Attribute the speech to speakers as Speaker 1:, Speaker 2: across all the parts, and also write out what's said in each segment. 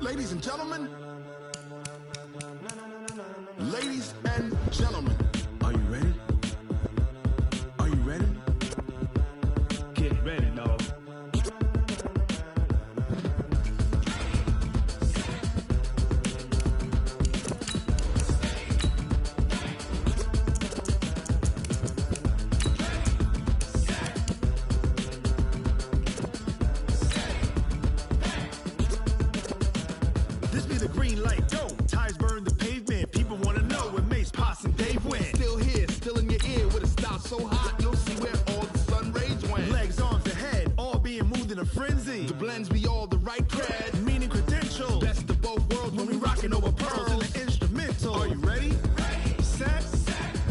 Speaker 1: Ladies and gentlemen, are you ready? Are you ready? Get ready, dog. This be the green light, go. Tires burn the pavement. People want to know when Mace, Pops, and Dave went. Still here, still in your ear with a style so hot, you'll see where all the sun rays went. Legs, arms, and head, all being moved in a frenzy. The blends be all the right cred, meaning credentials. Best of both worlds when we rockin' over pearls in the instrumental. Are you ready? Set,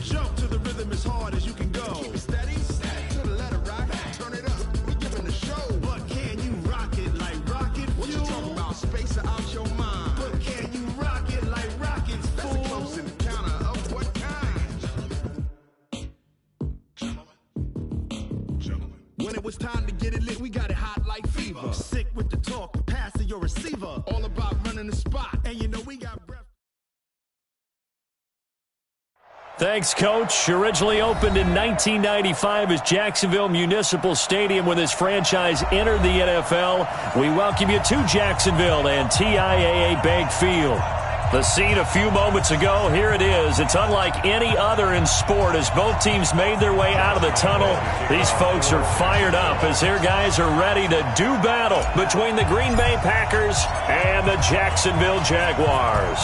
Speaker 1: jump to the rhythm as hard as you can go. Keep it steady, to the letter rock, turn it up, we giving the show. But can you rock it like rocket fuel? What you talking about, space out your mind? But can you rock it like rockets, fool? That's a close encounter of what kind? Gentlemen. When it was time to get it lit, we got it hot like fever. Sick with the talk, pass to your receiver. All about running the spot, and you know we got breath.
Speaker 2: Thanks, Coach. Originally opened in 1995 as Jacksonville Municipal Stadium when this franchise entered the NFL. We welcome you to Jacksonville and TIAA Bank Field. The scene a few moments ago, here it is. It's unlike any other in sport as both teams made their way out of the tunnel. These folks are fired up as their guys are ready to do battle between the Green Bay Packers and the Jacksonville Jaguars.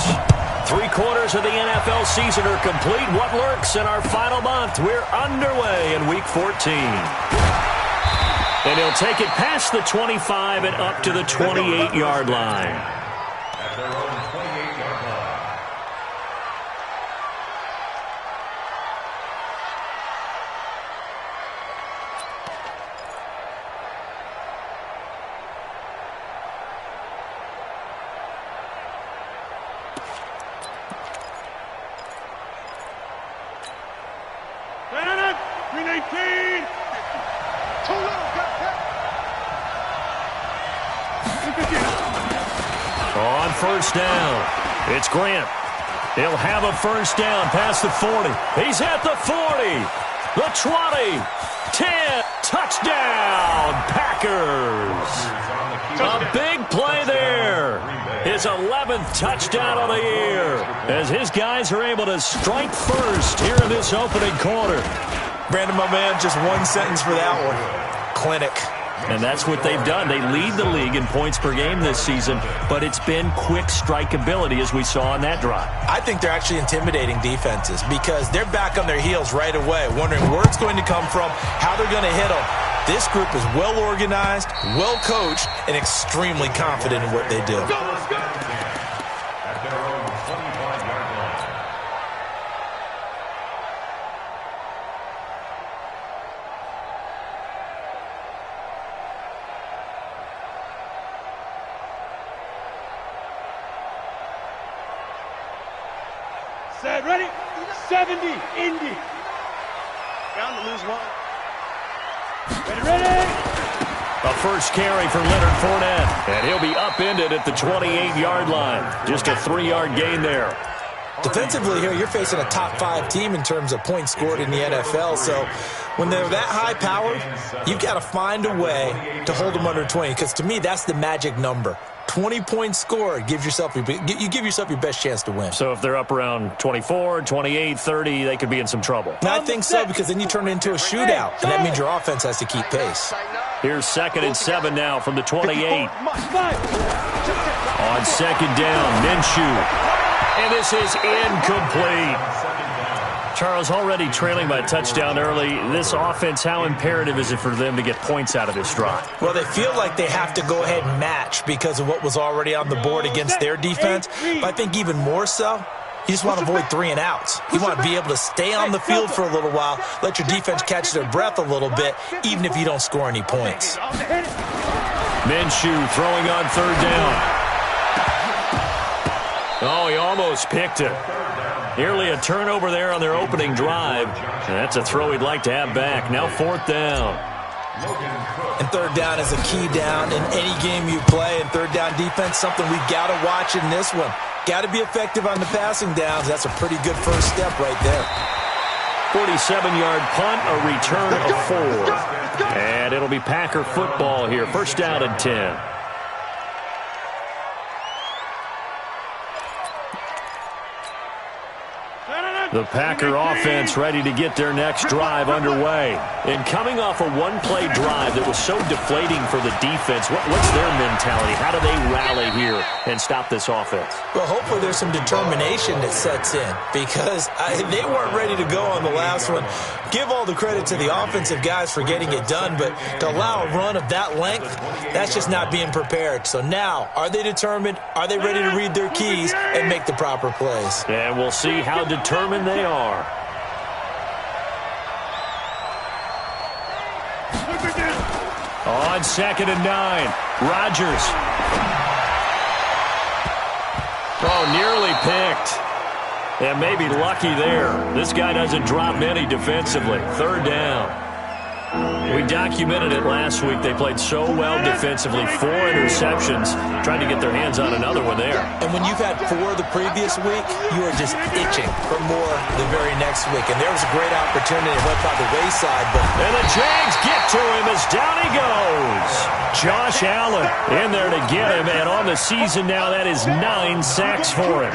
Speaker 2: 3/4 of the NFL season are complete. What lurks in our final month? We're underway in Week 14. And he'll take it past the 25 and up to the 28-yard line.
Speaker 3: At their own 28-yard line.
Speaker 2: On first down, it's Grant. He'll have a first down past the 40. He's at the 40, the 20, 10, touchdown, Packers. A big play there. His 11th touchdown of the year as his guys are able to strike first here in this opening quarter.
Speaker 4: Brandon, my man, just one sentence for that one. Clinic.
Speaker 2: And that's what they've done. They lead the league in points per game this season, but it's been quick strikeability as we saw on that drive.
Speaker 4: I think they're actually intimidating defenses because they're back on their heels right away, wondering where it's going to come from, how they're going to hit them. This group is well organized, well coached, and extremely confident in what they do.
Speaker 3: At their own 25-yard line.
Speaker 5: Set, ready? 70, Indy. Down to lose one. Ready.
Speaker 2: A first carry for Leonard Fournette, and he'll be upended at the 28-yard line. Just a 3-yard gain there.
Speaker 4: Defensively here, you're facing a top-5 team in terms of points scored in the NFL, so when they're that high-powered, you've got to find a way to hold them under 20, because to me, that's the magic number. 20 points scored, you give yourself your best chance to win.
Speaker 2: So if they're up around 24, 28, 30, they could be in some trouble.
Speaker 4: And I think so, because then you turn it into a shootout, and that means your offense has to keep pace.
Speaker 2: Here's 2nd and 7 now from the 28. On second down, Minshew. And this is incomplete. Charles, already trailing by a touchdown early. This offense, how imperative is it for them to get points out of this drive?
Speaker 4: Well, they feel like they have to go ahead and match because of what was already on the board against their defense. But I think even more so, you just want to avoid 3 and outs. You want to be able to stay on the field for a little while, let your defense catch their breath a little bit, even if you don't score any points.
Speaker 2: Minshew throwing on 3rd down. Oh, he almost picked it. Nearly a turnover there on their opening drive. And that's a throw he'd like to have back. Now 4th down.
Speaker 4: And third down is a key down in any game you play. And third down defense, something we've got to watch in this one. Got to be effective on the passing downs. That's a pretty good first step right there.
Speaker 2: 47-yard punt, a return of 4. And it'll be Packer football here. First down and 10. The Packer offense ready to get their next drive underway. And coming off a one-play drive that was so deflating for the defense, what's their mentality? How do they rally here and stop this offense?
Speaker 4: Well, hopefully there's some determination that sets in because they weren't ready to go on the last one. Give all the credit to the offensive guys for getting it done, but to allow a run of that length, that's just not being prepared. So now, are they determined? Are they ready to read their keys and make the proper plays?
Speaker 2: And we'll see how determined they are. On 2nd and 9, Rodgers. Oh, nearly picked. And maybe lucky there. This guy doesn't drop many defensively. Third down. We documented it last week. They played so well defensively. 4 interceptions. Trying to get their hands on another one there.
Speaker 4: And when you've had 4 the previous week, you are just itching for more the very next week. And there was a great opportunity. It went by the wayside.
Speaker 2: And the Jags get to him as down he goes. Josh Allen in there to get him. And on the season now, that is 9 sacks for him.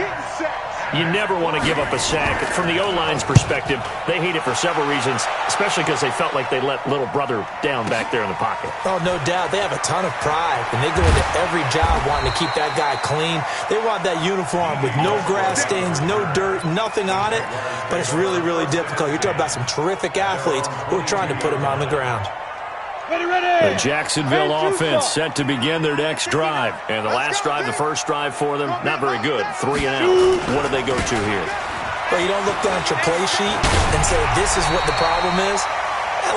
Speaker 2: You never want to give up a sack. From the O-line's perspective, they hate it for several reasons, especially because they felt like they let little brother down back there in the pocket.
Speaker 4: Oh, no doubt. They have a ton of pride, and they go into every job wanting to keep that guy clean. They want that uniform with no grass stains, no dirt, nothing on it, but it's really, really difficult. You're talking about some terrific athletes who are trying to put him on the ground.
Speaker 2: The Jacksonville offense set to begin their next drive. And the last drive, the first drive for them, not very good. 3 and out. What do they go to here?
Speaker 4: Well, you don't look down at your play sheet and say, this is what the problem is.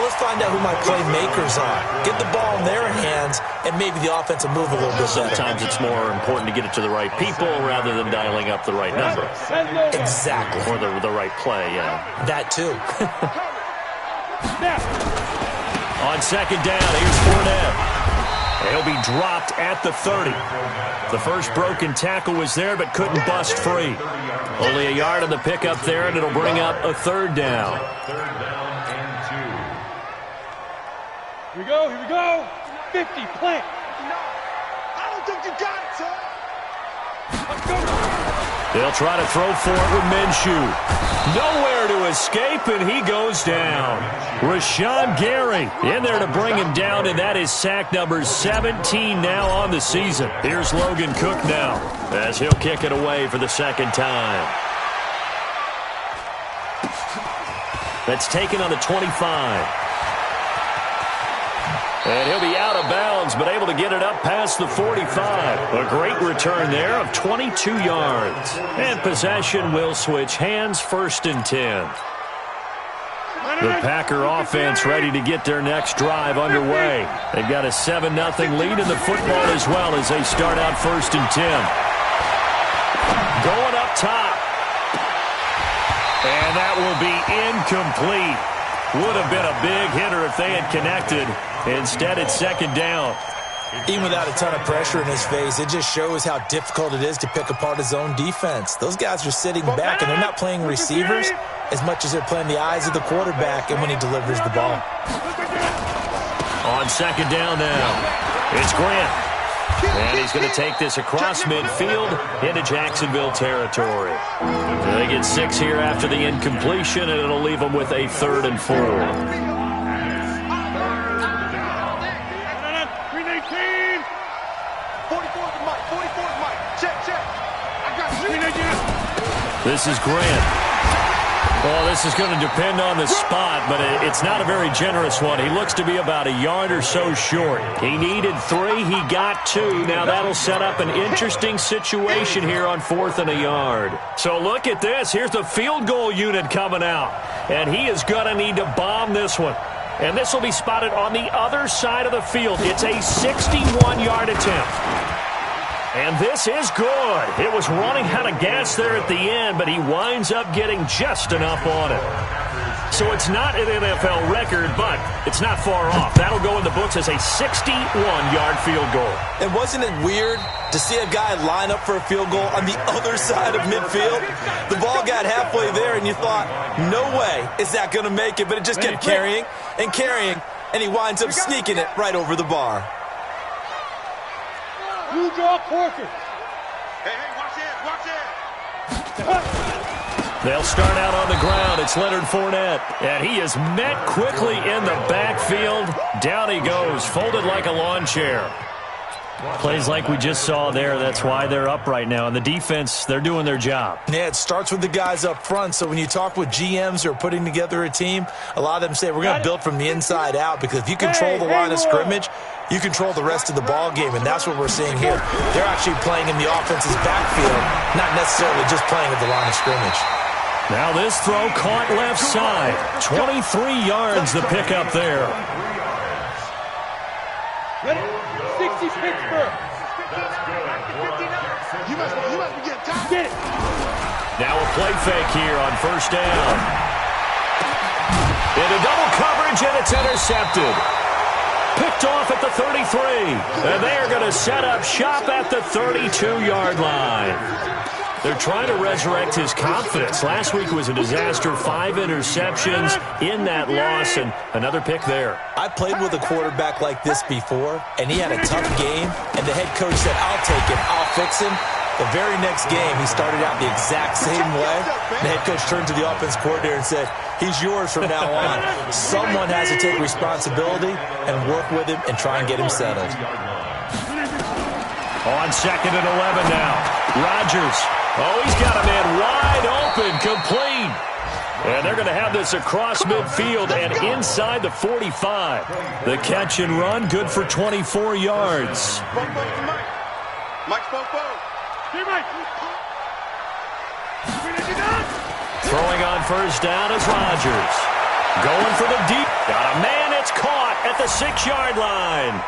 Speaker 4: Let's find out who my playmakers are. Get the ball in their hands, and maybe the offense will move a little bit better.
Speaker 2: Sometimes it's more important to get it to the right people rather than dialing up the right number.
Speaker 4: Exactly.
Speaker 2: Or the right play, yeah.
Speaker 4: That too.
Speaker 2: On 2nd down, here's Fournette. He'll be dropped at the 30. The first broken tackle was there, but couldn't bust free. Only a yard on the pickup there, and it'll bring up a 3rd down.
Speaker 5: Here we go, here we go. 50, plant. No, I don't think you got it, son. Let's go.
Speaker 2: They'll try to throw for it with Minshew. Nowhere to escape, and he goes down. Rashawn Gary in there to bring him down, and that is sack number 17 now on the season. Here's Logan Cook now as he'll kick it away for the 2nd time. That's taken on the 25. And he'll be out of bounds, but able to get it up past the 45. A great return there of 22 yards. And possession will switch hands, 1st and 10. The Packer offense ready to get their next drive underway. They've got a 7-0 lead in the football as well as they start out 1st and 10. Going up top. And that will be incomplete. Would have been a big hitter if they had connected. Instead, it's 2nd down.
Speaker 4: Even without a ton of pressure in his face, it just shows how difficult it is to pick apart his own defense. Those guys are sitting back, and they're not playing receivers as much as they're playing the eyes of the quarterback and when he delivers the ball.
Speaker 2: On 2nd down now, it's Grant. And he's going to take this across midfield into Jacksonville territory. They get 6 here after the incompletion, and it'll leave them with a 3rd and 4. This is Grant. Well, this is going to depend on the spot, but it's not a very generous one. He looks to be about a yard or so short. He needed 3. He got 2. Now that'll set up an interesting situation here on 4th and a yard. So look at this. Here's the field goal unit coming out. And he is going to need to bomb this one. And this will be spotted on the other side of the field. It's a 61-yard attempt. And this is good. It was running out of gas there at the end, but he winds up getting just enough on it. So it's not an NFL record, but it's not far off. That'll go in the books as a 61-yard field goal.
Speaker 4: And wasn't it weird to see a guy line up for a field goal on the other side of midfield? The ball got halfway there, and you thought, no way is that going to make it, but it just kept carrying and carrying, and he winds up sneaking it right over the bar.
Speaker 5: You draw Corker.
Speaker 1: Hey, watch it.
Speaker 2: They'll start out on the ground. It's Leonard Fournette. And he is met quickly in the backfield. Down he goes, folded like a lawn chair. Plays like we just saw there. That's why they're up right now. And the defense, they're doing their job.
Speaker 4: Yeah, it starts with the guys up front. So when you talk with GMs who are putting together a team, a lot of them say we're going to build from the inside out, because if you control the line of scrimmage, you control the rest of the ball game, and that's what we're seeing here. They're actually playing in the offense's backfield, not necessarily just playing at the line of scrimmage.
Speaker 2: Now this throw caught left side. 23 yards the pickup there.
Speaker 5: Ready? 60 Pittsburgh.
Speaker 1: You must be getting tired.
Speaker 5: Get it.
Speaker 2: Now a play fake here on first down. Into double coverage, and it's intercepted. Picked off at the 33. And they are going to set up shop at the 32-yard line. They're trying to resurrect his confidence. Last week was a disaster. 5 interceptions in that loss, and another pick there.
Speaker 4: I played with a quarterback like this before, and he had a tough game, and the head coach said, I'll take him, I'll fix him. The very next game, he started out the exact same way. The head coach turned to the offense coordinator and said, he's yours from now on. Someone has to take responsibility and work with him and try and get him settled.
Speaker 2: On second and 11 now. Rodgers. Oh, he's got a man wide open, complete. And they're going to have this across midfield and inside the 45. The catch and run, good for 24 yards.
Speaker 1: Mike, spoke.
Speaker 2: Throwing on first down is Rodgers. Going for the deep. Got a man, it's caught at the 6-yard line.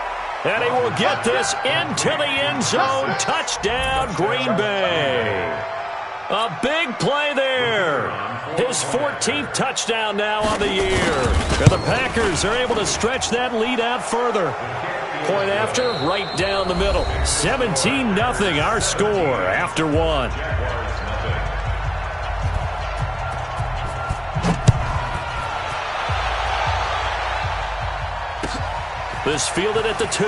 Speaker 2: And he will get this into the end zone. Touchdown, Green Bay. A big play there. His 14th touchdown now on the year. And the Packers are able to stretch that lead out further. Point after, right down the middle. 17-0 our score after one. This fielded at the 2.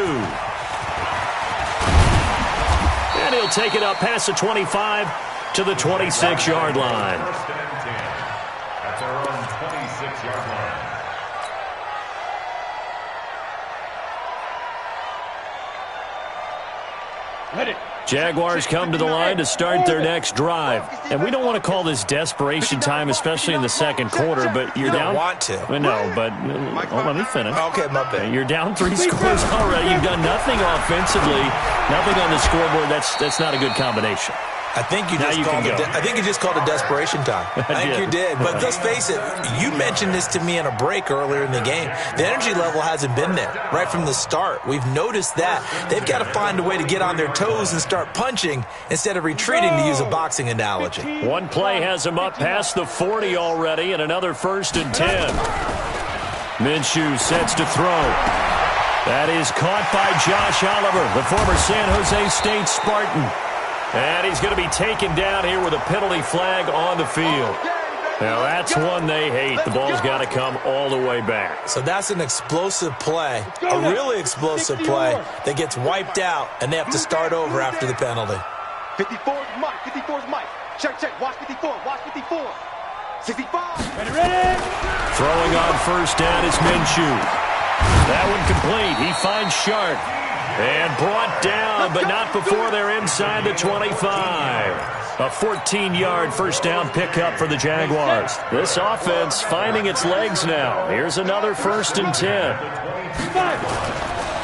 Speaker 2: And he'll take it up past the 25 to the 26-yard line.
Speaker 3: At their own 26-yard line.
Speaker 5: Ready.
Speaker 2: Jaguars come to the line to start their next drive. And we don't want to call this desperation time, especially in the second quarter, but you're down.
Speaker 4: You don't want to.
Speaker 2: No, but let me finish.
Speaker 4: Okay, my bad.
Speaker 2: You're down 3 scores already. You've done nothing offensively, nothing on the scoreboard. That's not a good combination.
Speaker 4: I think you just called it desperation time. I think you did. But let's face it, you mentioned this to me in a break earlier in the game. The energy level hasn't been there right from the start. We've noticed that. They've got to find a way to get on their toes and start punching instead of retreating, to use a boxing analogy.
Speaker 2: One play has them up past the 40 already, and another 1st and 10. Minshew sets to throw. That is caught by Josh Oliver, the former San Jose State Spartan. And he's going to be taken down here with a penalty flag on the field. Now, that's one they hate. The ball's got to come all the way back.
Speaker 4: So that's an explosive play, a really explosive play that gets wiped out, and they have to start over after the penalty.
Speaker 5: 54 is Mike. 54 is Mike. Check. Watch 54. Watch 54. 65. Ready.
Speaker 2: Throwing on first down is Minshew. That one complete. He finds Sharp. And brought down, but not before they're inside the 25. A 14-yard first down pickup for the Jaguars. This offense finding its legs now. Here's another 1st and 10.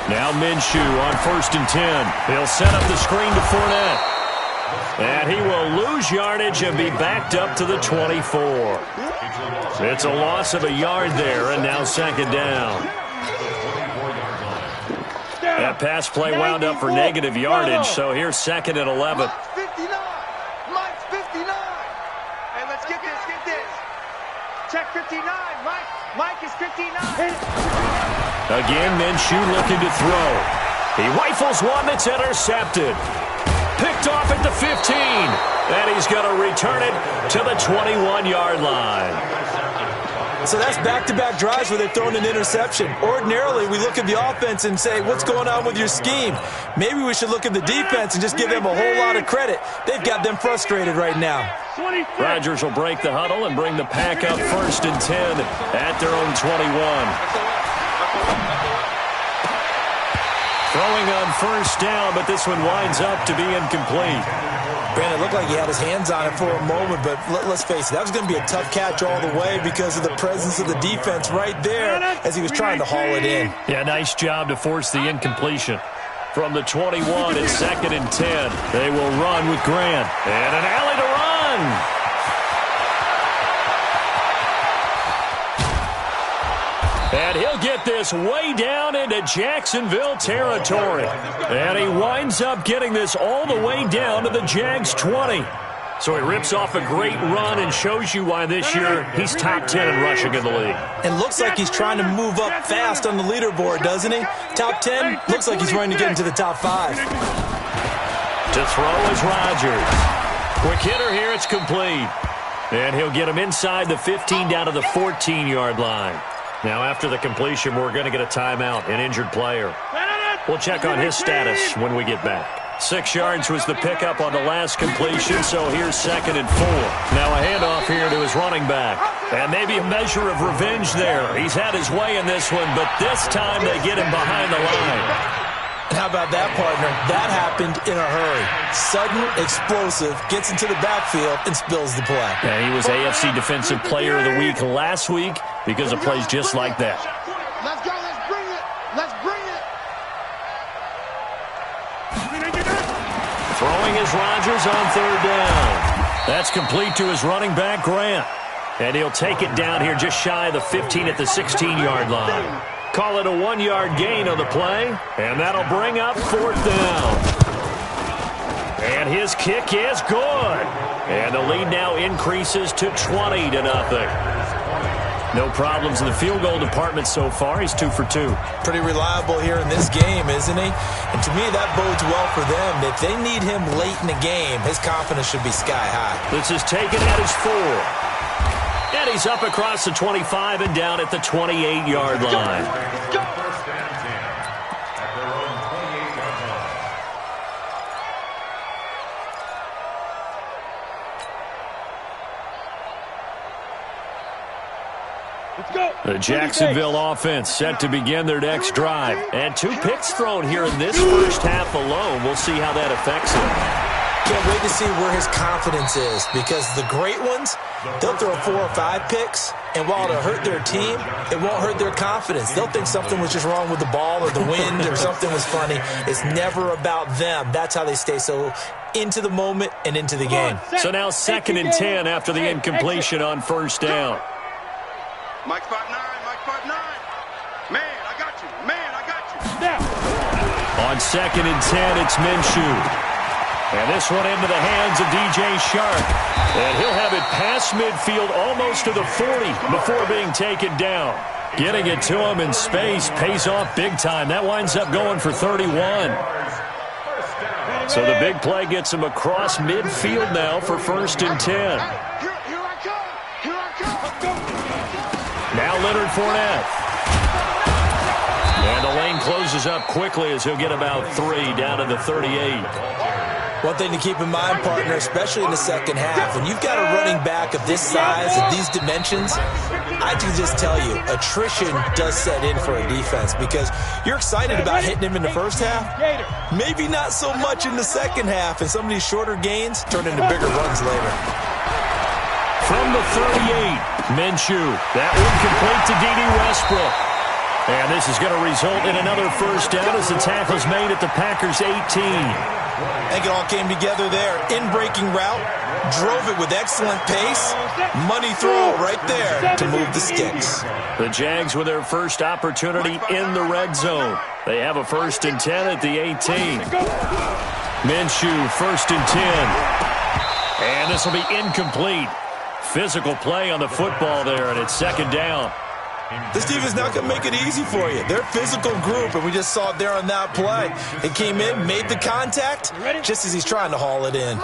Speaker 2: Now Minshew on 1st and 10. He'll set up the screen to Fournette. And he will lose yardage and be backed up to the 24. It's a loss of a yard there, and now 2nd down. That pass play wound up for negative yardage, so here's 2nd and 11.
Speaker 1: Mike's 59. Mike's 59. And let's get this. Check 59.
Speaker 2: Again, Minshew looking to throw. He rifles one that's intercepted. Picked off at the 15. And he's going to return it to the 21-yard line.
Speaker 4: So that's back-to-back drives where they're throwing an interception. Ordinarily, we look at the offense and say, what's going on with your scheme? Maybe we should look at the defense and just give them a whole lot of credit. They've got them frustrated right now.
Speaker 2: Rodgers will break the huddle and bring the pack up 1st and 10 at their own 21. Throwing on 1st down, but this one winds up to be incomplete.
Speaker 4: Brandon, it looked like he had his hands on it for a moment, but let's face it, that was going to be a tough catch all the way because of the presence of the defense right there as he was trying to haul it in.
Speaker 2: Yeah, nice job to force the incompletion. From the 21, it's 2nd and 10. They will run with Grant. And an alley to run. And he'll get this way down into Jacksonville territory. And he winds up getting this all the way down to the Jags 20. So he rips off a great run and shows you why this year he's top 10 in rushing in the league.
Speaker 4: And looks like he's trying to move up fast on the leaderboard, doesn't he? Top 10, looks like he's running to get into the top 5.
Speaker 2: To throw is Rodgers. Quick hitter here, it's complete. And he'll get him inside the 15 down to the 14-yard line. Now, after the completion, we're going to get a timeout, an injured player. We'll check on his status when we get back. 6 yards was the pickup on the last completion, so here's 2nd and 4. Now a handoff here to his running back. And maybe a measure of revenge there. He's had his way in this one, but this time they get him behind the line.
Speaker 4: And how about that, partner? That happened in a hurry. Sudden, explosive, gets into the backfield, and spills the play.
Speaker 2: And he was AFC Defensive Player of the Week last week because of plays just like that.
Speaker 1: Let's go, let's bring it. Let's bring it.
Speaker 2: Throwing is Rodgers on 3rd down. That's complete to his running back, Grant. And he'll take it down here just shy of the 15 at the 16-yard line. Call it a 1-yard gain on the play, and that'll bring up 4th down. And his kick is good. And the lead now increases to 20-0. No problems in the field goal department so far. He's 2 for 2.
Speaker 4: Pretty reliable here in this game, isn't he? And to me, that bodes well for them. If they need him late in the game, his confidence should be sky high.
Speaker 2: This is taken at his 4. And he's up across the 25 and down at the 28-yard line.
Speaker 3: First down 10 at their own 28-yard line.
Speaker 5: Let's go.
Speaker 2: The Jacksonville offense set to begin their next drive. And 2 picks thrown here in this first half alone. We'll see how that affects him.
Speaker 4: Can't wait to see where his confidence is because the great ones, they'll throw 4 or 5 picks, and while it'll hurt their team, it won't hurt their confidence. They'll think something was just wrong with the ball or the wind or something was funny. It's never about them. That's how they stay so into the moment and into the game.
Speaker 2: So now 2nd and 10 after the incompletion on 1st down.
Speaker 1: Mike 5'9", Mike 5'9". Man, I got you. Man, I got you.
Speaker 5: Now.
Speaker 2: On 2nd and 10, it's Minshew. And this one into the hands of DJ Shark. And he'll have it past midfield almost to the 40 before being taken down. Getting it to him in space pays off big time. That winds up going for 31. So the big play gets him across midfield now for 1st and 10.
Speaker 1: Here I come. Here I come.
Speaker 2: Now Leonard Fournette. And the lane closes up quickly as he'll get about 3 down to the 38.
Speaker 4: One thing to keep in mind, partner, especially in the second half, when you've got a running back of this size, of these dimensions, I can just tell you, attrition does set in for a defense because you're excited about hitting him in the first half, maybe not so much in the second half, and some of these shorter gains turn into bigger runs later.
Speaker 2: From the 38, Minshew. That one complete to D.D. Westbrook. And this is going to result in another 1st down as the tackle's made at the Packers' 18.
Speaker 4: I think it all came together there. In-breaking route, drove it with excellent pace. Money throw right there to move the sticks.
Speaker 2: The Jags with their first opportunity in the red zone. They have a 1st and 10 at the 18. Minshew, 1st and 10. And this will be incomplete. Physical play on the football there, and it's 2nd down.
Speaker 4: This team is not going to make it easy for you. They're a physical group, and we just saw it there on that play. He came in, made the contact, just as he's trying to haul it in.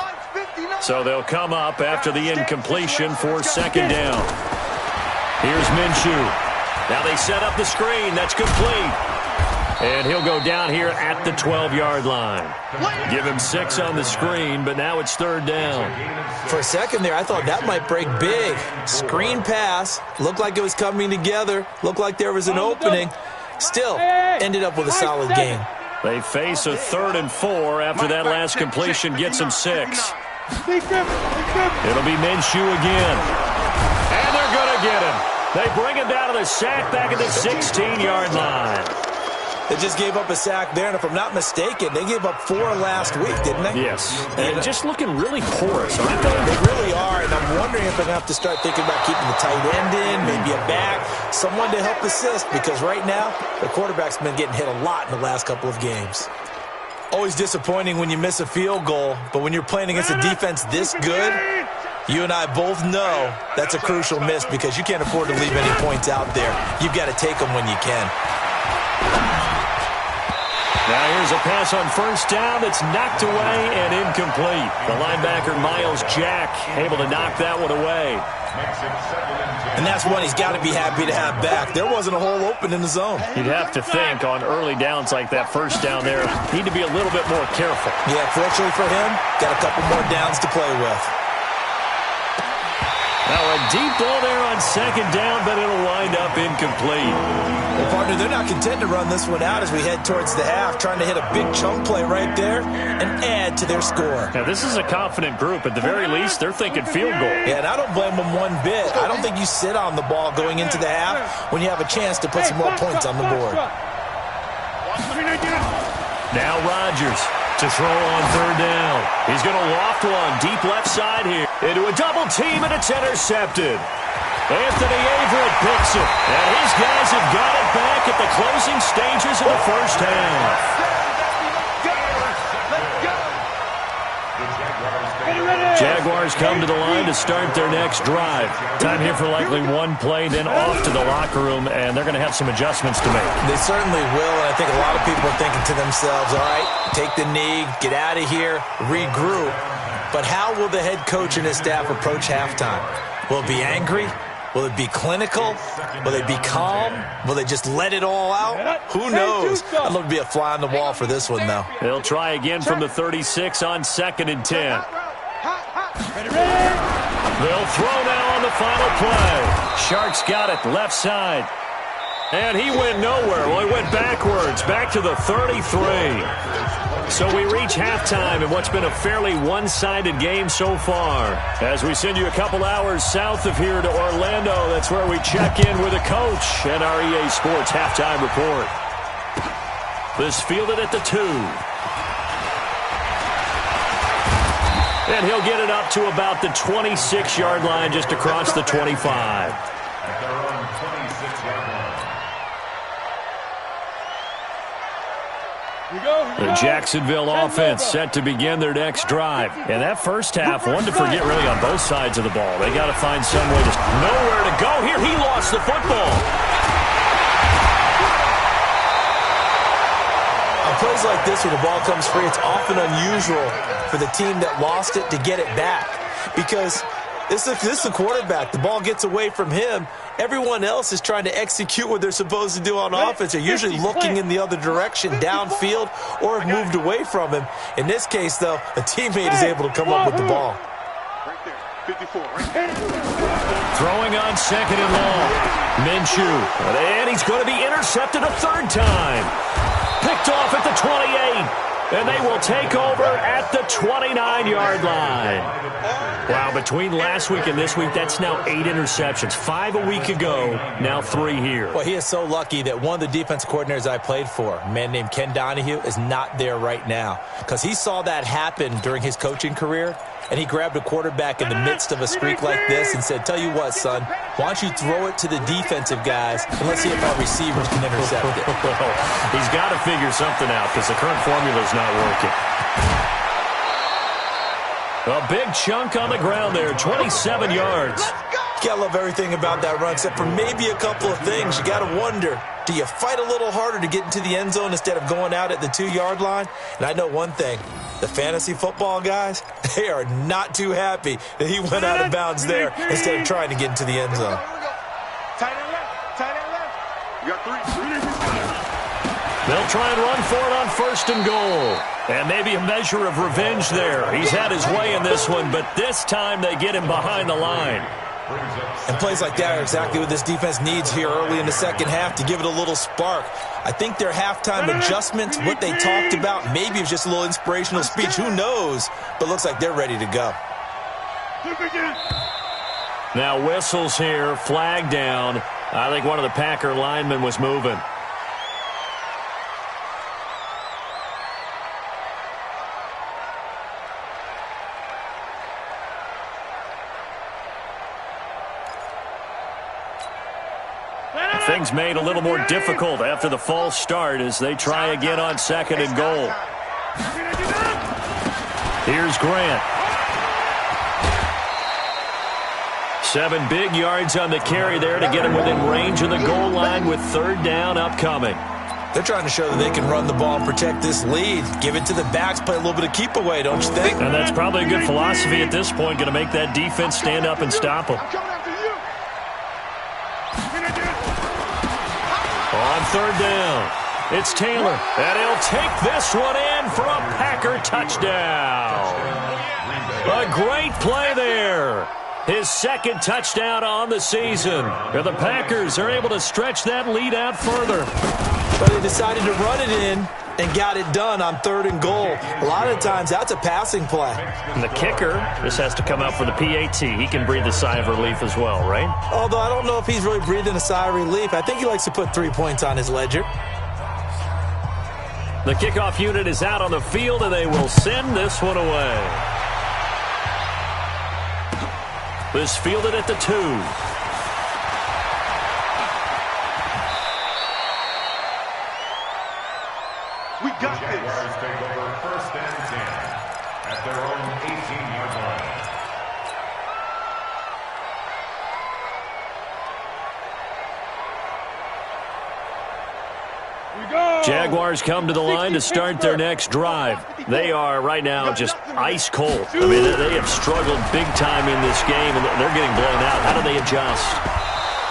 Speaker 2: So they'll come up after the incompletion for second down. Here's Minshew. Now they set up the screen. That's complete. And he'll go down here at the 12-yard line. Give him 6 on the screen, but now it's third down.
Speaker 4: For a second there, I thought that might break big. Screen pass. Looked like it was coming together. Looked like there was an opening. Still, ended up with a solid gain.
Speaker 2: They face a 3rd and 4 after that last completion gets them 6. It'll be Minshew again. And they're going to get him. They bring him down to the sack back at the 16-yard line.
Speaker 4: They just gave up a sack there, and if I'm not mistaken, they gave up 4 last week, didn't they?
Speaker 2: Yes. And just looking really porous, aren't they?
Speaker 4: They really are, and I'm wondering if they're going to have to start thinking about keeping the tight end in, maybe a back, someone to help assist, because right now, the quarterback's been getting hit a lot in the last couple of games. Always disappointing when you miss a field goal, but when you're playing against a defense this good, you and I both know that's a crucial miss because you can't afford to leave any points out there. You've got to take them when you can.
Speaker 2: Now here's a pass on first down that's knocked away and incomplete. The linebacker, Miles Jack, able to knock that one away.
Speaker 4: And that's one he's got to be happy to have back. There wasn't a hole open in the zone.
Speaker 2: You'd have to think on early downs like that first down there, need to be a little bit more careful.
Speaker 4: Yeah, fortunately for him, got a couple more downs to play with.
Speaker 2: Now a deep ball there on second down, but it'll wind up incomplete.
Speaker 4: Well, partner, they're not content to run this one out as we head towards the half, trying to hit a big chunk play right there and add to their score.
Speaker 2: Now, this is a confident group. At the very least, they're thinking field goal.
Speaker 4: Yeah, and I don't blame them one bit. I don't think you sit on the ball going into the half when you have a chance to put some more points on the board.
Speaker 2: Now Rodgers to throw on third down. He's going to loft one deep left side here. Into a double team, and it's intercepted. Anthony Averett picks it. And his guys have got it back at the closing stages of the first half. Jaguars come to the line to start their next drive. Time here for likely one play, then off to the locker room, and they're going to have some adjustments to make.
Speaker 4: They certainly will, and I think a lot of people are thinking to themselves, all right, take the knee, get out of here, regroup. But how will the head coach and his staff approach halftime? Will it be angry? Will it be clinical? Will they be calm? Will they just let it all out? Who knows? I'd love to be a fly on the wall for this one, though.
Speaker 2: They'll try again from the 36 on 2nd and 10. They'll throw now on the final play. Sharks got it left side. And he went nowhere. Well, he went backwards, back to the 33. So we reach halftime in what's been a fairly one-sided game so far. As we send you a couple hours south of here to Orlando, that's where we check in with the coach and our EA Sports halftime report. This fielded at the 2. And he'll get it up to about the 26-yard line, just across the 25. The Jacksonville offense set to begin their next drive. And that first half, one to forget really on both sides of the ball. They got to find some way to nowhere to go here. He lost the football.
Speaker 4: On plays like this where the ball comes free, it's often unusual for the team that lost it to get it back. Because this is the quarterback. The ball gets away from him. Everyone else is trying to execute what they're supposed to do on offense. They're usually looking in the other direction, downfield, or have moved away from him. In this case, though, a teammate is able to come up with the ball.
Speaker 2: Throwing on 2nd and long. Minshew. And he's going to be intercepted a 3rd time. Picked off at the 28. And they will take over at the 29-yard line. Wow, between last week and this week, that's now 8 interceptions. 5 a week ago, now 3 here.
Speaker 4: Well, he is so lucky that one of the defense coordinators I played for, a man named Ken Donahue, is not there right now. Because he saw that happen during his coaching career, and he grabbed a quarterback in the midst of a streak like this and said, tell you what, son, why don't you throw it to the defensive guys and let's see if our receivers can intercept it.
Speaker 2: He's got to figure something out because the current formula is not working. A big chunk on the ground there, 27 yards.
Speaker 4: Gotta love everything about that run, except for maybe a couple of things. You gotta wonder, do you fight a little harder to get into the end zone instead of going out at the 2-yard line? And I know one thing, the fantasy football guys, they are not too happy that he went out of bounds there instead of trying to get into the end zone.
Speaker 5: Tight end left, tight end left. You got 3.
Speaker 2: They'll try and run for it on 1st and goal. And maybe a measure of revenge there. He's had his way in this one, but this time they get him behind the line.
Speaker 4: And plays like that are exactly what this defense needs here early in the second half to give it a little spark. I think their halftime adjustments, what they talked about, maybe it's just a little inspirational speech. Who knows? But looks like they're ready to go.
Speaker 2: Now whistles here, flag down. I think one of the Packer linemen was moving. Things made a little more difficult after the false start as they try again on 2nd and goal. Here's Grant. 7 big yards on the carry there to get him within range of the goal line with 3rd down upcoming.
Speaker 4: They're trying to show that they can run the ball and protect this lead. Give it to the backs, play a little bit of keep away, don't you think?
Speaker 2: And that's probably a good philosophy at this point, going to make that defense stand up and stop them. On 3rd down, it's Taylor, and he'll take this one in for a Packer touchdown. A great play there. His 2nd touchdown on the season. And the Packers are able to stretch that lead out further.
Speaker 4: But they decided to run it in and got it done on 3rd and goal. A lot of times, that's a passing play.
Speaker 2: And the kicker just has to come out for the PAT. He can breathe a sigh of relief as well, right?
Speaker 4: Although I don't know if he's really breathing a sigh of relief. I think he likes to put 3 points on his ledger.
Speaker 2: The kickoff unit is out on the field, and they will send this one away. This fielded at the 2.
Speaker 5: We got this.
Speaker 3: Jaguars take over 1st and 10 at their own 18-yard line.
Speaker 2: Jaguars come to the line to start their next drive. They are right now just ice cold. I mean, they have struggled big time in this game, and they're getting blown out. How do they adjust?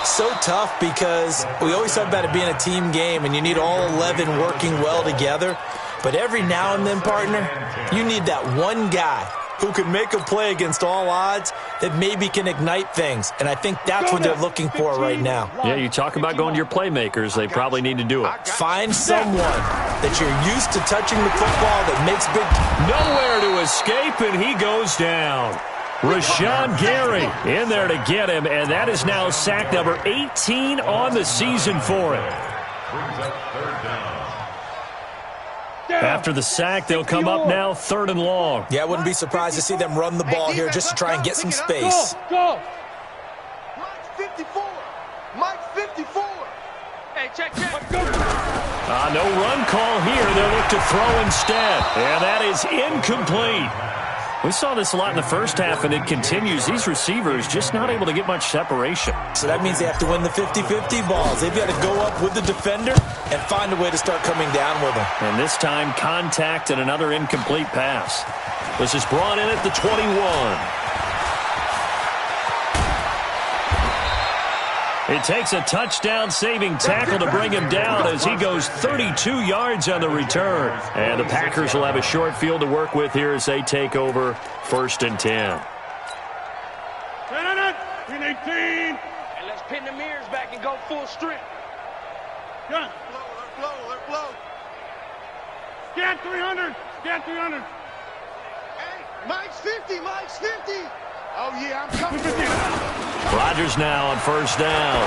Speaker 4: So tough because we always talk about it being a team game, and you need all 11 working well together. But every now and then, partner, you need that one guy who can make a play against all odds that maybe can ignite things. And I think that's what they're looking for right now.
Speaker 2: Yeah, you talk about going to your playmakers. They probably need to do it.
Speaker 4: Find someone that you're used to touching the football that makes big...
Speaker 2: Nowhere to escape, and he goes down. Rashawn Gary in there to get him, and that is now sack number 18 on the season for him.
Speaker 3: Brings up 3rd down.
Speaker 2: After the sack, they'll come up now 3rd and long.
Speaker 4: Yeah, I wouldn't be surprised to see them run the ball here just to try and get some space.
Speaker 5: Go! Mike's 54! Mike's 54! Hey, check. Go!
Speaker 2: No run call here. They'll look to throw instead. And that is incomplete. We saw this a lot in the first half, and it continues. These receivers just not able to get much separation.
Speaker 4: So that means they have to win the 50-50 balls. They've got to go up with the defender and find a way to start coming down with them.
Speaker 2: And this time, contact and another incomplete pass. This is brought in at the 21. It takes a touchdown-saving tackle to bring him down as he goes 32 yards on the return. And the Packers will have a short field to work with here as they take over 1st and 10.
Speaker 5: 18. And let's pin the mirrors back and go full strength. Gun. Let blow. Scan 300. Scan 300. Hey, Mike's 50. Oh, yeah, I'm coming.
Speaker 2: Rodgers now on 1st down.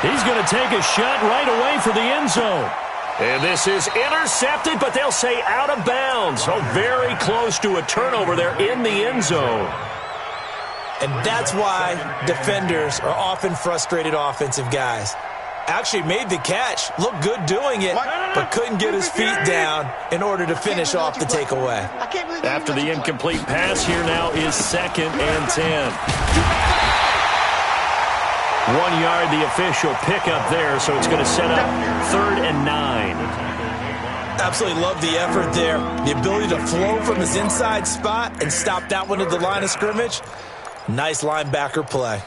Speaker 2: He's going to take a shot right away for the end zone. And this is intercepted, but they'll say out of bounds. So very close to a turnover there in the end zone.
Speaker 4: And that's why defenders are often frustrated offensive guys. Actually made the catch, looked good doing it, but couldn't get his feet down in order to finish off the takeaway.
Speaker 2: After the incomplete pass, here now is 2nd and 10. 1 yard, the official pickup there, so it's going to set up 3rd and 9.
Speaker 4: Absolutely love the effort there. The ability to flow from his inside spot and stop that one at the line of scrimmage. Nice linebacker play.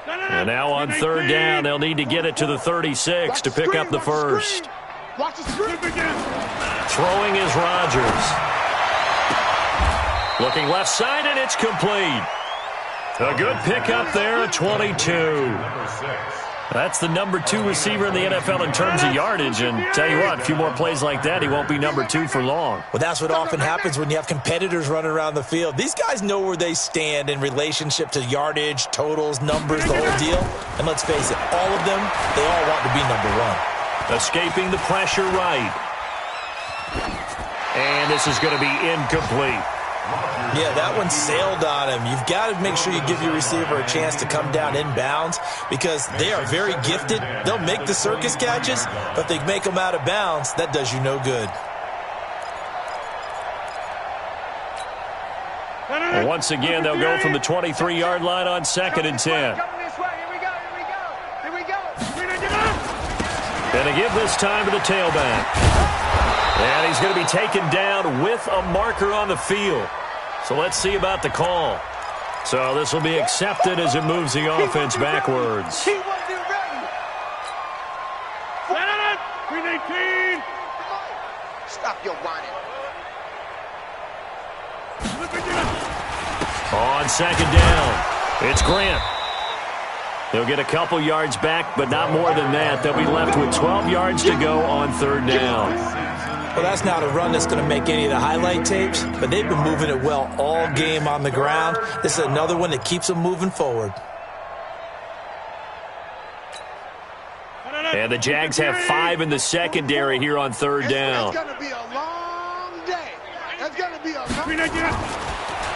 Speaker 2: And now on 3rd down, they'll need to get it to the 36 to pick up the first. Throwing is Rodgers. Looking left side, and it's complete. A good pickup there at 22. That's the number 2 receiver in the NFL in terms of yardage. And tell you what, a few more plays like that, he won't be number 2 for long.
Speaker 4: Well, that's what often happens when you have competitors running around the field. These guys know where they stand in relationship to yardage, totals, numbers, the whole deal. And let's face it, all of them, they all want to be number 1.
Speaker 2: Escaping the pressure right. And this is going to be incomplete.
Speaker 4: Yeah, that one sailed on him. You've got to make sure you give your receiver a chance to come down inbounds because they are very gifted. They'll make the circus catches, but if they make them out of bounds, that does you no good.
Speaker 2: And once again, they'll go from the 23-yard line on 2nd and 10. And to give this time to the tailback. And he's going to be taken down with a marker on the field. So let's see about the call. So this will be accepted as it moves the offense backwards.
Speaker 5: Stop your whining.
Speaker 2: On 2nd down, it's Grant. They'll get a couple yards back, but not more than that. They'll be left with 12 yards to go on 3rd down.
Speaker 4: Well, that's not a run that's going to make any of the highlight tapes, but they've been moving it well all game on the ground. This is another one that keeps them moving forward.
Speaker 2: And the Jags have 5 in the secondary here on 3rd down.
Speaker 5: It's going to be a long day. It's going to be a long day.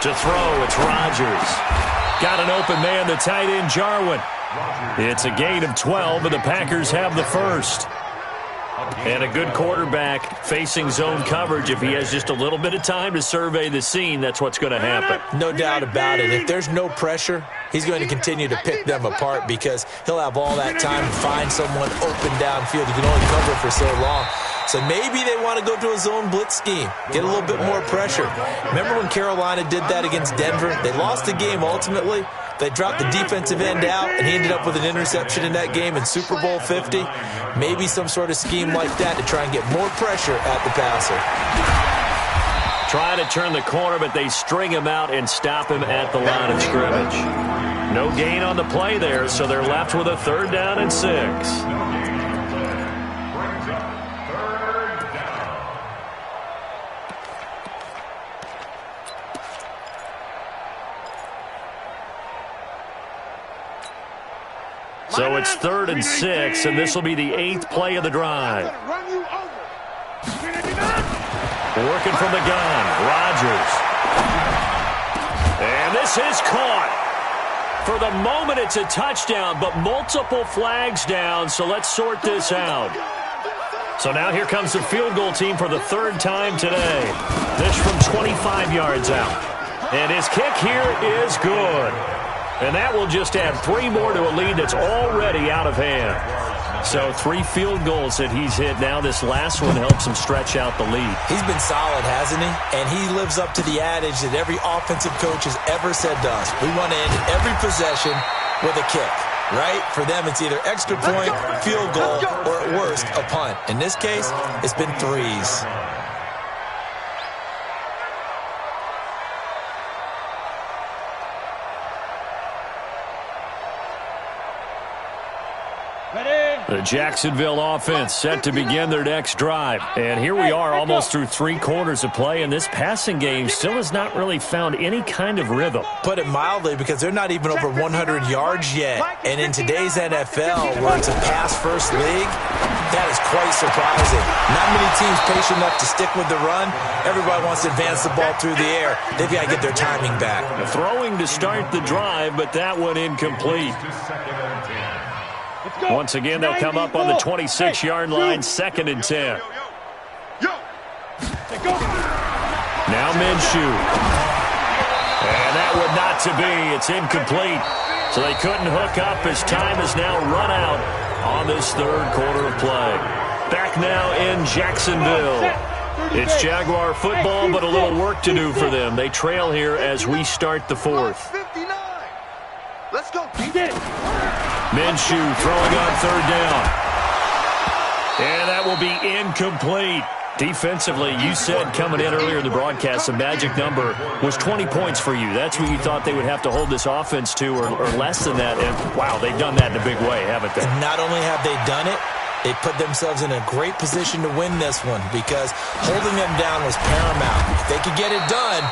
Speaker 2: To throw, it's Rodgers. Got an open man, the tight end, Jarwin. It's a gain of 12, and the Packers have the first. And a good quarterback facing zone coverage. If he has just a little bit of time to survey the scene, that's what's going to happen.
Speaker 4: No doubt about it. If there's no pressure, he's going to continue to pick them apart because he'll have all that time to find someone open downfield. He can only cover for so long. So maybe they want to go to a zone blitz scheme, get a little bit more pressure. Remember when Carolina did that against Denver? They lost the game ultimately. They dropped the defensive end out, and he ended up with an interception in that game in Super Bowl 50. Maybe some sort of scheme like that to try and get more pressure at the passer.
Speaker 2: Try to turn the corner, but they string him out and stop him at the line of scrimmage. No gain on the play there, so they're left with a 3rd down and 6. So it's 3rd and 6, and this will be the 8th play of the drive. Working from the gun, Rodgers. And this is caught. For the moment, it's a touchdown, but multiple flags down, so let's sort this out. So now here comes the field goal team for the 3rd time today. This from 25 yards out. And his kick here is good. And that will just add 3 more to a lead that's already out of hand. So 3 field goals that he's hit now. This last one helps him stretch out the lead.
Speaker 4: He's been solid, hasn't he? And he lives up to the adage that every offensive coach has ever said to us. We want to end every possession with a kick, right? For them, it's either extra point, field goal, or at worst, a punt. In this case, it's been 3s.
Speaker 2: The Jacksonville offense set to begin their next drive. And here we are almost through 3 quarters of play, and this passing game still has not really found any kind of rhythm.
Speaker 4: Put it mildly, because they're not even over 100 yards yet. And in today's NFL, where it's a pass-first league, that is quite surprising. Not many teams patient enough to stick with the run. Everybody wants to advance the ball through the air. They've got to get their timing back.
Speaker 2: Throwing to start the drive, but that one incomplete. Once again, they'll come up on the 26-yard line, 2nd and 10. Now Minshew. And that would not to be. It's incomplete. So they couldn't hook up as time has now run out on this third quarter of play. Back now in Jacksonville. It's Jaguar football, but a little work to do for them. They trail here as we start the fourth.
Speaker 1: 59. Let's go.
Speaker 2: Minshew throwing on third down. And that will be incomplete. Defensively, you said coming in earlier in the broadcast, the magic number was 20 points for you. That's what you thought they would have to hold this offense to, or less than that. And, wow, they've done that in a big way, haven't they?
Speaker 4: And not only have they done it, they put themselves in a great position to win this one because holding them down was paramount. If they could get it done,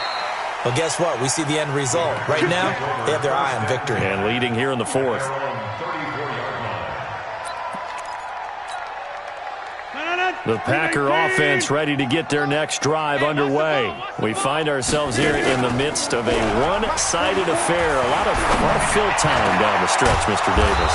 Speaker 4: well, guess what? We see the end result. Right now, they have their eye on victory.
Speaker 2: And leading here in the fourth. The Packer offense ready to get their next drive underway. We find ourselves here in the midst of a one-sided affair. A lot of fill time down the stretch, Mr. Davis.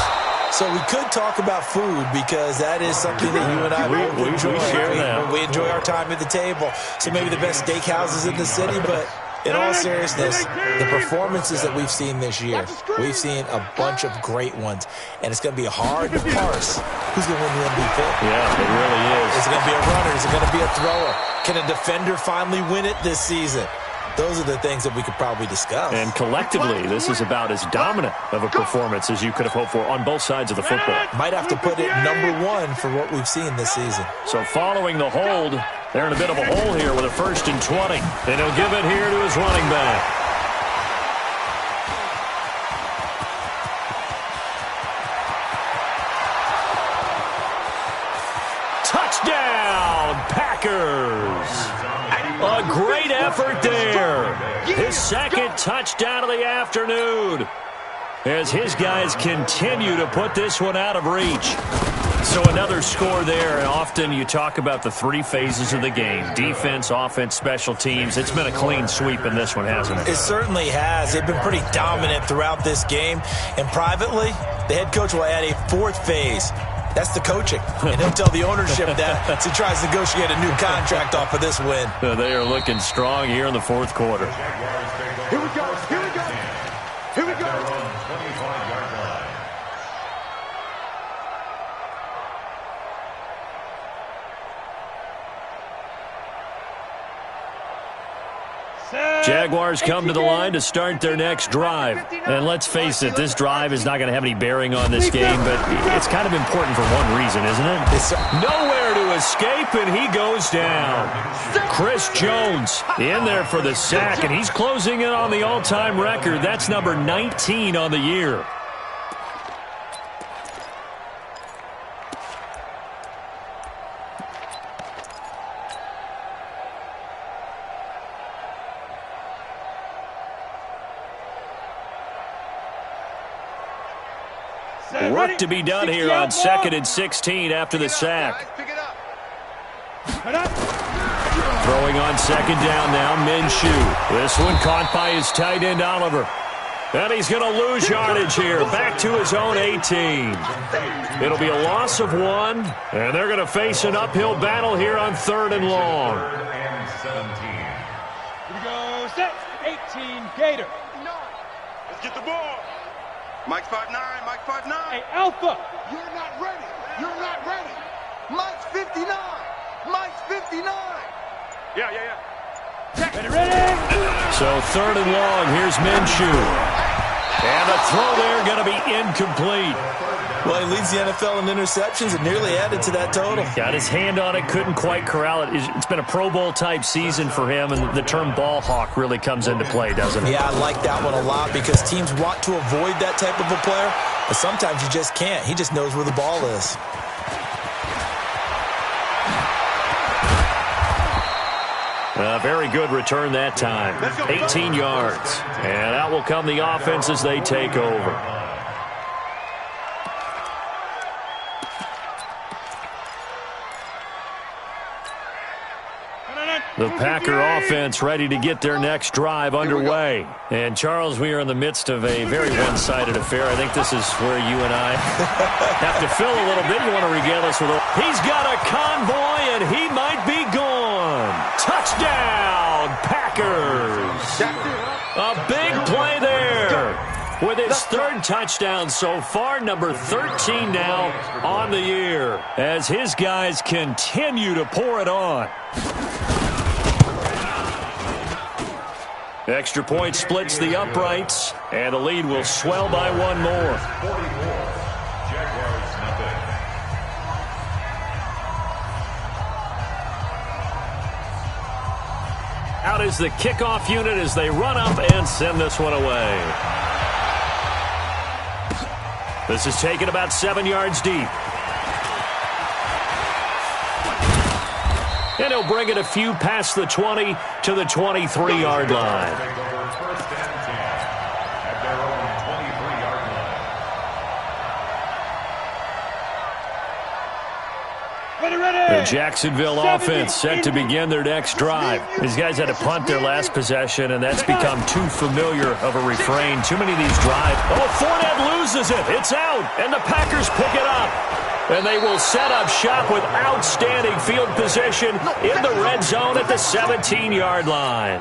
Speaker 4: So we could talk about food because that is something that you and I both enjoy.
Speaker 2: We share that.
Speaker 4: We enjoy our time at the table. So maybe the best steakhouses in the city, but in all seriousness, the performances that we've seen this year, we've seen a bunch of great ones, and it's going to be hard to parse who's going to win the MVP.
Speaker 2: Yeah, it really is.
Speaker 4: Is it going to be a runner? Is it going to be a thrower? Can a defender finally win it this season? Those are the things that we could probably discuss.
Speaker 2: And collectively, this is about as dominant of a performance as you could have hoped for on both sides of the football.
Speaker 4: Might have to put it #1 for what we've seen this season.
Speaker 2: So following the hold, they're in a bit of a hole here with a 1st and 20. And he'll give it here to his running back. Touchdown, Packers! A great effort there. His 2nd touchdown of the afternoon as his guys continue to put this one out of reach. So another score there, and often you talk about the 3 phases of the game. Defense, offense, special teams. It's been a clean sweep in this one, hasn't it?
Speaker 4: It certainly has. They've been pretty dominant throughout this game. And privately, the head coach will add a 4th phase. That's the coaching. And he'll tell the ownership that as he tries to negotiate a new contract off of this win.
Speaker 2: They are looking strong here in the 4th quarter.
Speaker 1: Here we go. Here we go. Here we go.
Speaker 2: Jaguars come to the line to start their next drive. And let's face it, this drive is not going to have any bearing on this game, but it's kind of important for one reason, isn't it? Nowhere to escape, and he goes down. Chris Jones in there for the sack, and he's closing in on the all-time record. That's number 19 on the year. Work to be done here on 2nd and 16 after the sack. Throwing on 2nd down now, Minshew. This one caught by his tight end, Oliver. And he's going to lose yardage here, back to his own 18. It'll be a loss of 1, and they're going to face an uphill battle here on 3rd and long.
Speaker 5: Here we go, set, 18, Gator.
Speaker 1: Let's get the ball. Mike 5'9", Mike 5'9".
Speaker 5: Hey, Alpha.
Speaker 1: You're not ready. You're not ready. Mike's 59. Mike's 59. Yeah.
Speaker 5: Ready?
Speaker 2: So 3rd and long, here's Minshew. And the throw there going to be incomplete.
Speaker 4: Well, he leads the NFL in interceptions and nearly added to that total.
Speaker 2: Got his hand on it, couldn't quite corral it. It's been a Pro Bowl-type season for him, and the term ball hawk really comes into play, doesn't it?
Speaker 4: Yeah, I like that one a lot because teams want to avoid that type of a player, but sometimes you just can't. He just knows where the ball is.
Speaker 2: Very good return that time. 18 yards. And out will come the offense as they take over. The Packer offense ready to get their next drive underway. And, Charles, we are in the midst of a very one-sided affair. I think this is where you and I have to fill a little bit. You want to regale us with a... He's got a convoy, and he might be gone. Touchdown, Packers. A big play there. with his third touchdown so far, number 13 now on the year, as his guys continue to pour it on. Extra point splits the uprights, and the lead will swell by one more.
Speaker 3: 44. Jaguars nothing.
Speaker 2: Out is the kickoff unit as they run up and send this one away. This is taken about 7 yards deep. And he'll bring it a few past the 20 to the 23-yard line.
Speaker 3: Take over first and 10 at their own 23-yard line.
Speaker 5: Ready.
Speaker 2: The Jacksonville offense set to begin their next drive. These guys had to punt their last possession, and that's become too familiar of a refrain. Too many of these drives. Oh, Fournette loses it. It's out, and the Packers pick it up. And they will set up shop with outstanding field position in the red zone at the 17-yard line.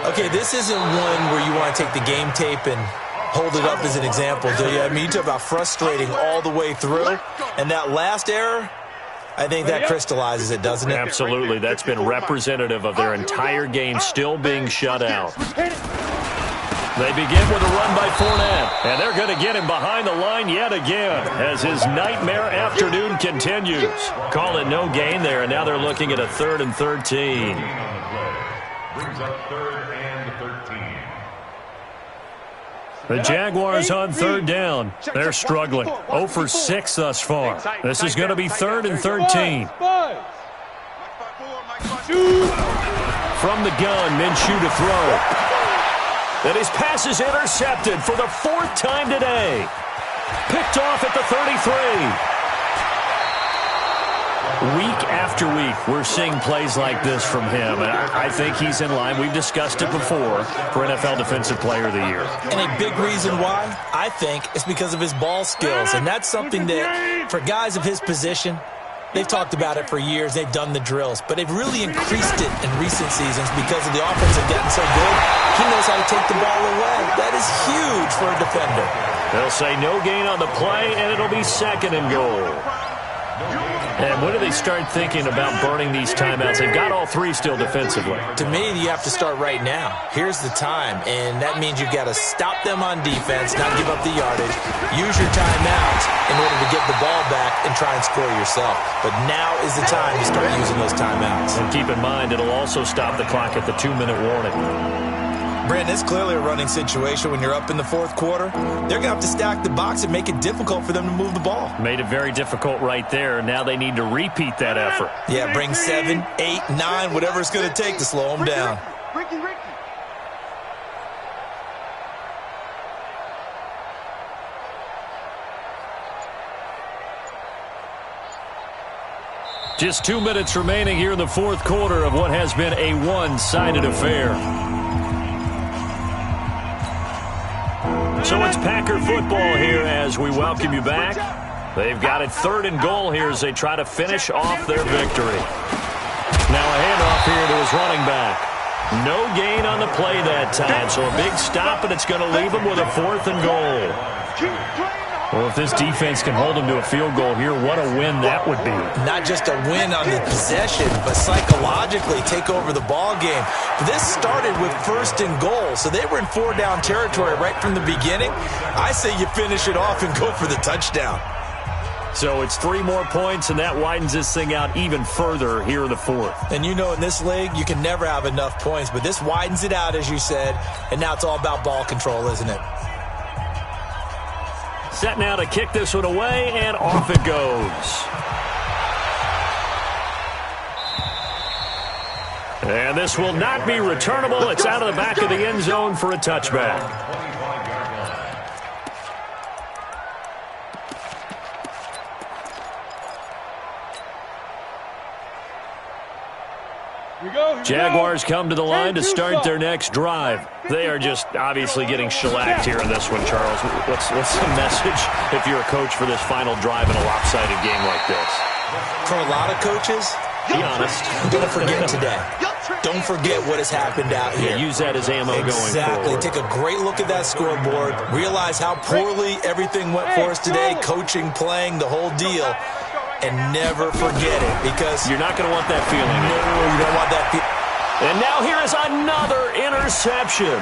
Speaker 4: Okay, this isn't one where you want to take the game tape and hold it up as an example, do you? I mean, you talk about frustrating all the way through. And that last error, I think that crystallizes it, doesn't it?
Speaker 2: Absolutely. That's been representative of their entire game still being shut out. They begin with a run by Fournette, and they're going to get him behind the line yet again as his nightmare afternoon continues. Call it no gain there, and now they're looking at a 3rd and 13.
Speaker 3: Brings up 3rd and 13.
Speaker 2: The Jaguars on 3rd down. They're struggling. 0 for 6 thus far. This is going to be 3rd and 13. From the gun, Minshew to throw. And his pass is intercepted for the 4th time today. Picked off at the 33. Week after week, we're seeing plays like this from him. And I think he's in line. We've discussed it before for NFL Defensive Player of the Year.
Speaker 4: And a big reason why, I think, is because of his ball skills. And that's something that, for guys of his position, they've talked about it for years. They've done the drills. But they've really increased it in recent seasons because of the offense have gotten so good. He knows how to take the ball away. That is huge for a defender.
Speaker 2: They'll say no gain on the play, and it'll be 2nd and goal. And when do they start thinking about burning these timeouts? They've got all 3 still defensively.
Speaker 4: To me, you have to start right now. Here's the time, and that means you've got to stop them on defense, not give up the yardage, use your timeouts in order to get the ball back and try and score yourself. But now is the time to start using those timeouts.
Speaker 2: And keep in mind, it'll also stop the clock at the 2-minute warning.
Speaker 4: Brandon, it's clearly a running situation when you're up in the 4th quarter. They're going to have to stack the box and make it difficult for them to move the ball.
Speaker 2: Made it very difficult right there. Now they need to repeat that effort.
Speaker 4: Yeah, bring 7, 8, 9, whatever it's going to take to slow them down.
Speaker 5: Ricky.
Speaker 2: Just 2 minutes remaining here in the 4th quarter of what has been a one-sided affair. So it's Packer football here as we welcome you back. They've got it 3rd and goal here as they try to finish off their victory. Now a handoff here to his running back. No gain on the play that time, so a big stop, and it's going to leave him with a 4th and goal. Well, if this defense can hold them to a field goal here, what a win that would be.
Speaker 4: Not just a win on the possession, but psychologically take over the ball game. This started with 1st and goal, so they were in 4-down territory right from the beginning. I say you finish it off and go for the touchdown.
Speaker 2: So it's 3 more points, and that widens this thing out even further here in the 4th.
Speaker 4: And you know in this league, you can never have enough points, but this widens it out, as you said, and now it's all about ball control, isn't it?
Speaker 2: Set now to kick this one away, and off it goes. And this will not be returnable. It's out of the back of the end zone for a touchback. Jaguars come to the line to start their next drive. They are just obviously getting shellacked here in this one, Charles. What's the message if you're a coach for this final drive in a lopsided game like this?
Speaker 4: For a lot of coaches,
Speaker 2: be honest,
Speaker 4: I'm going to forget today. don't forget what has happened out here.
Speaker 2: Use that as ammo going forward.
Speaker 4: Exactly. Take a great look at that scoreboard. Realize how poorly everything went for us today, coaching, playing, the whole deal. And never forget it, because
Speaker 2: you're not going to want that feeling.
Speaker 4: No, you don't want that feeling.
Speaker 2: And now here is another interception.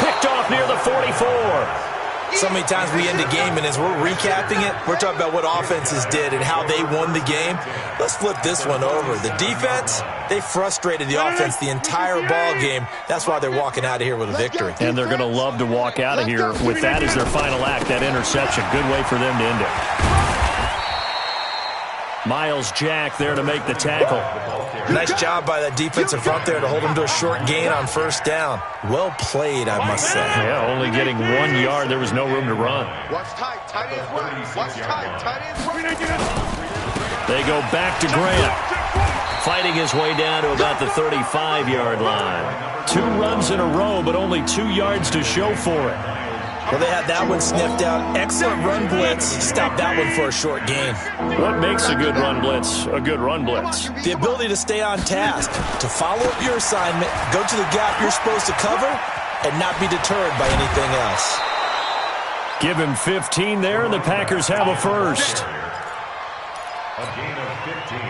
Speaker 2: Picked off near the 44.
Speaker 4: So many times we end a game, and as we're recapping it, we're talking about what offenses did and how they won the game. Let's flip this one over. The defense, they frustrated the offense the entire ball game. That's why they're walking out of here with a victory.
Speaker 2: And they're going to love to walk out of here with that as their final act, that interception. Good way for them to end it. Miles Jack there to make the tackle.
Speaker 4: Nice job by that defensive front there to hold him to a short gain on first down. Well played, I must say.
Speaker 2: Yeah, only getting 1 yard. There was no room to run.
Speaker 5: Watch tight. Tight ends right. Watch tight. Tight ends right.
Speaker 2: They go back to Grant. Fighting his way down to about the 35-yard line. 2 runs in a row, but only 2 yards to show for it.
Speaker 4: Well, they had that one sniffed out. Excellent run blitz. Stop that one for a short gain.
Speaker 2: What makes a good run blitz a good run blitz?
Speaker 4: The ability to stay on task, to follow up your assignment, go to the gap you're supposed to cover, and not be deterred by anything else.
Speaker 2: Give him 15 there, and the Packers have a first.
Speaker 3: A gain of 15.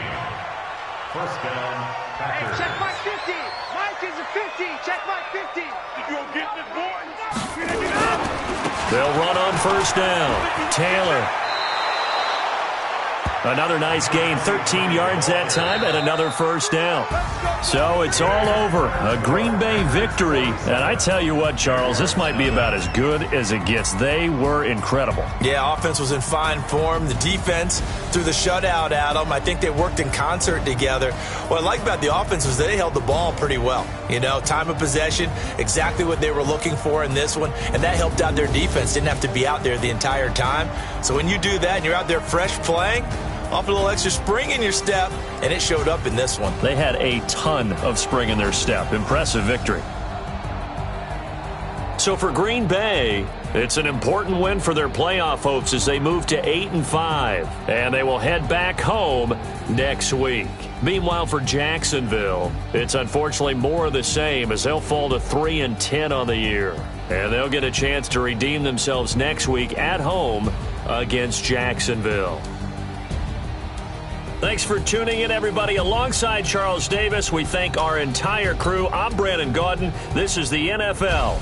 Speaker 3: First down, Packers.
Speaker 5: Check my 50. Mike is a 50. Check my 50. Did you get this, boy?
Speaker 2: They'll run on first down. Taylor. Another nice gain, 13 yards that time, and another first down. So it's all over. A Green Bay victory. And I tell you what, Charles, this might be about as good as it gets. They were incredible.
Speaker 4: Yeah, offense was in fine form. The defense threw the shutout at them. I think they worked in concert together. What I like about the offense was they held the ball pretty well. You know, time of possession, exactly what they were looking for in this one. And that helped out their defense. Didn't have to be out there the entire time. So when you do that and you're out there fresh playing, off a little extra spring in your step, and it showed up in this one.
Speaker 2: They had a ton of spring in their step. Impressive victory. So for Green Bay, it's an important win for their playoff hopes as they move to 8-5, and they will head back home next week. Meanwhile, for Jacksonville, it's unfortunately more of the same as they'll fall to 3-10 on the year, and they'll get a chance to redeem themselves next week at home against Jacksonville. Thanks for tuning in, everybody. Alongside Charles Davis, we thank our entire crew. I'm Brandon Gaudin. This is the NFL